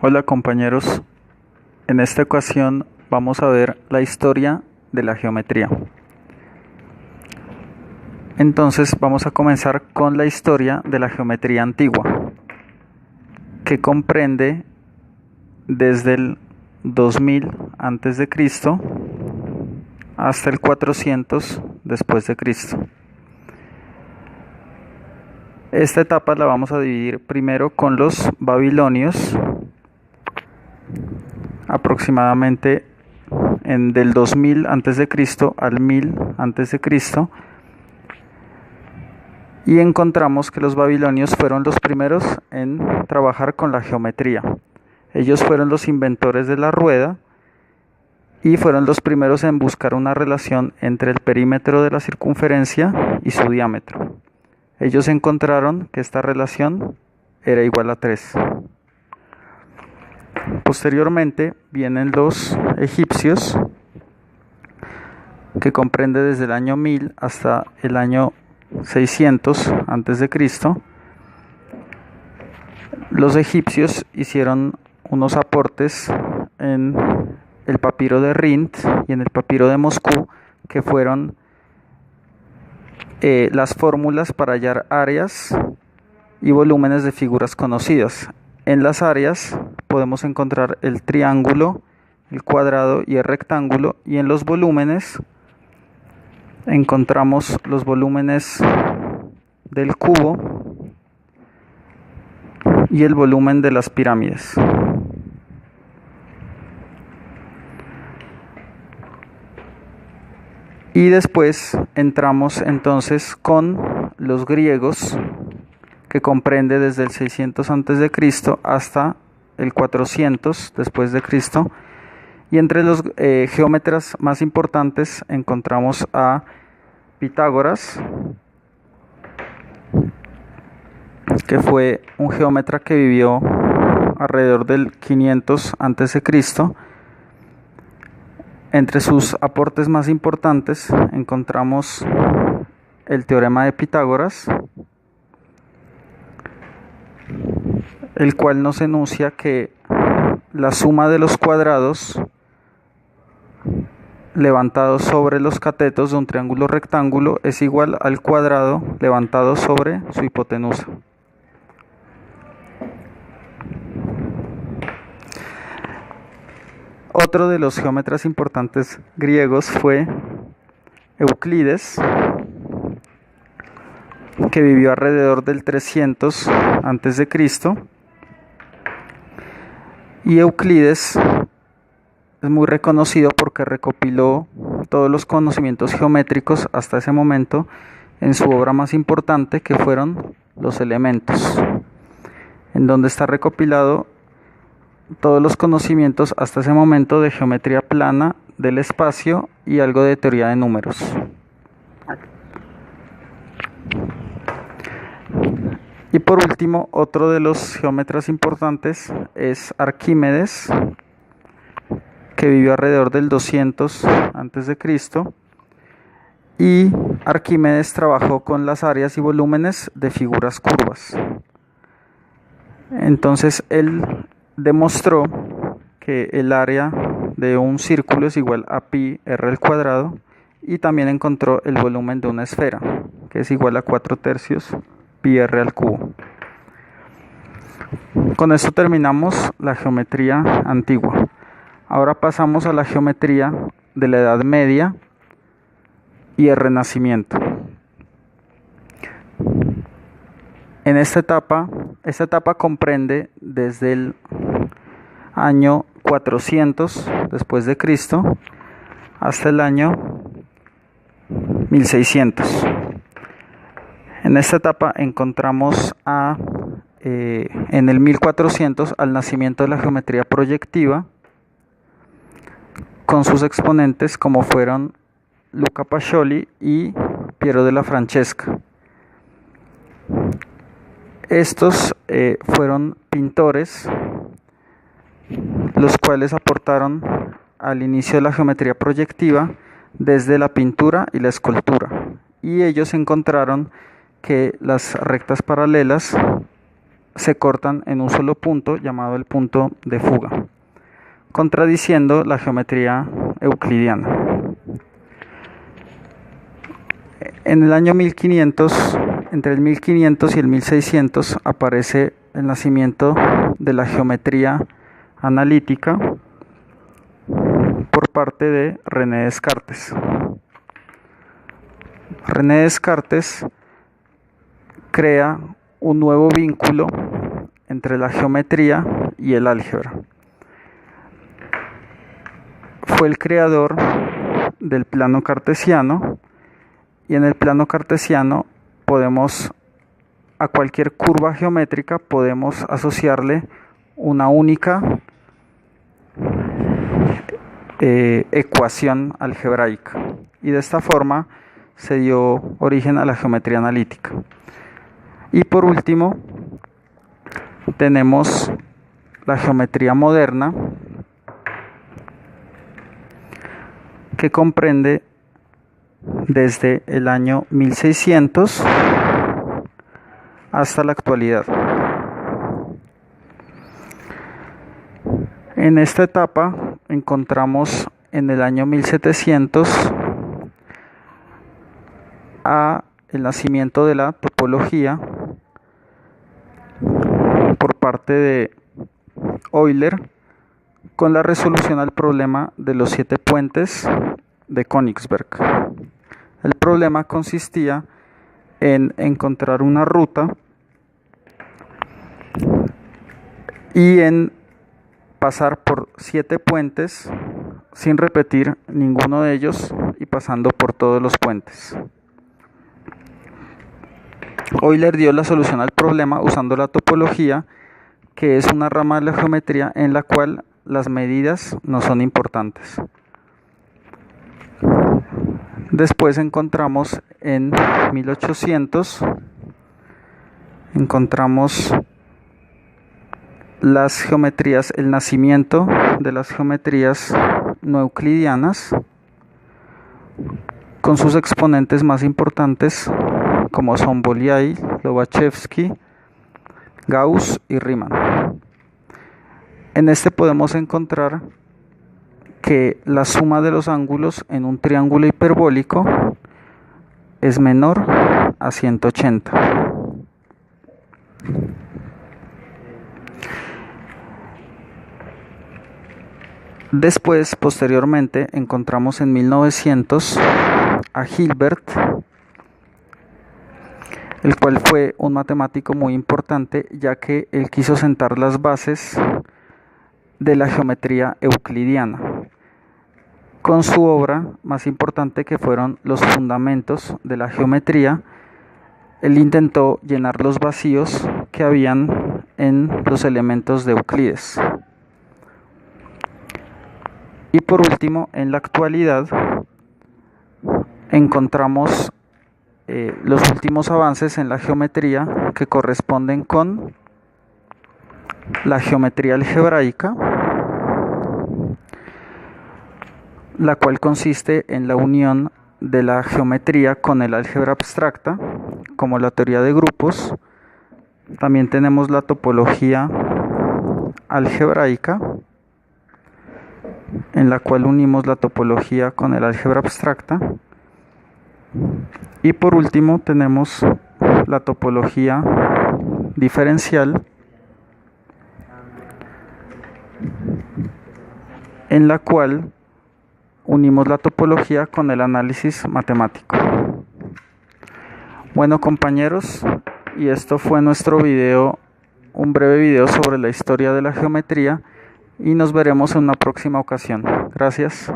Hola compañeros, en esta ocasión vamos a ver la historia de la geometría. Entonces vamos a comenzar con la historia de la geometría antigua, que comprende desde el 2000 antes de Cristo hasta el 400 después de Cristo. Esta etapa la vamos a dividir primero con los babilonios, aproximadamente del 2000 a.C. al 1000 a.C. y encontramos que los babilonios fueron los primeros en trabajar con la geometría. Ellos fueron los inventores de la rueda y fueron los primeros en buscar una relación entre el perímetro de la circunferencia y su diámetro. Ellos encontraron que esta relación era igual a 3. Posteriormente vienen los egipcios, que comprende desde el año 1000 hasta el año 600 a.C. Los egipcios hicieron unos aportes en el papiro de Rhind y en el papiro de Moscú, que fueron las fórmulas para hallar áreas y volúmenes de figuras conocidas. En las áreas podemos encontrar el triángulo, el cuadrado y el rectángulo, y en los volúmenes encontramos los volúmenes del cubo y el volumen de las pirámides. Y después entramos entonces con los griegos, que comprende desde el 600 a.C. hasta el 400 después de Cristo. Y entre los geómetras más importantes encontramos a Pitágoras, que fue un geómetra que vivió alrededor del 500 a.C. Entre sus aportes más importantes encontramos el teorema de Pitágoras, el cual nos enuncia que la suma de los cuadrados levantados sobre los catetos de un triángulo rectángulo es igual al cuadrado levantado sobre su hipotenusa. Otro de los geómetras importantes griegos fue Euclides, que vivió alrededor del 300 a.C. Y Euclides es muy reconocido porque recopiló todos los conocimientos geométricos hasta ese momento en su obra más importante, que fueron los Elementos, en donde está recopilado todos los conocimientos hasta ese momento de geometría plana, del espacio y algo de teoría de números. Y por último, otro de los geómetras importantes es Arquímedes, que vivió alrededor del 200 a.C. y Arquímedes trabajó con las áreas y volúmenes de figuras curvas. Entonces él demostró que el área de un círculo es igual a pi r al cuadrado, y también encontró el volumen de una esfera, que es igual a 4/3 pi r al cubo. Con esto terminamos la geometría antigua. Ahora pasamos a la geometría de la Edad Media y el Renacimiento. En esta etapa comprende desde el año 400 después de Cristo hasta el año 1600. En esta etapa encontramos en el 1400 al nacimiento de la geometría proyectiva, con sus exponentes como fueron Luca Pacioli y Piero della Francesca. Estos fueron pintores, los cuales aportaron al inicio de la geometría proyectiva desde la pintura y la escultura, y ellos encontraron que las rectas paralelas se cortan en un solo punto llamado el punto de fuga, contradiciendo la geometría euclidiana. En el año 1500, entre el 1500 y el 1600, aparece el nacimiento de la geometría analítica por parte de René Descartes. René Descartes crea un nuevo vínculo entre la geometría y el álgebra. Fue el creador del plano cartesiano, y en el plano cartesiano a cualquier curva geométrica podemos asociarle una única ecuación algebraica, y de esta forma se dio origen a la geometría analítica. Y por último tenemos la geometría moderna, que comprende desde el año 1600 hasta la actualidad. En esta etapa encontramos en el año 1700 el nacimiento de la topología por parte de Euler, con la resolución al problema de los 7 puentes de Königsberg. El problema consistía en encontrar una ruta y en pasar por 7 puentes sin repetir ninguno de ellos y pasando por todos los puentes. Euler dio la solución al problema usando la topología, que es una rama de la geometría en la cual las medidas no son importantes. Después encontramos en 1800 las geometrías, el nacimiento de las geometrías no euclidianas, con sus exponentes más importantes como son Bolyai, Lobachevsky, Gauss y Riemann. En este podemos encontrar que la suma de los ángulos en un triángulo hiperbólico es menor a 180. Después, posteriormente, encontramos en 1900 a Hilbert, el cual fue un matemático muy importante, ya que él quiso sentar las bases de la geometría euclidiana, con su obra más importante, que fueron Los fundamentos de la geometría. Él intentó llenar los vacíos que habían en los elementos de Euclides. Y por último, en la actualidad encontramos los últimos avances en la geometría, que corresponden con la geometría algebraica, la cual consiste en la unión de la geometría con el álgebra abstracta, como la teoría de grupos. También tenemos la topología algebraica, en la cual unimos la topología con el álgebra abstracta. Y por último tenemos la topología diferencial, en la cual unimos la topología con el análisis matemático. Bueno, compañeros, y esto fue nuestro video, un breve video sobre la historia de la geometría, y nos veremos en una próxima ocasión. Gracias.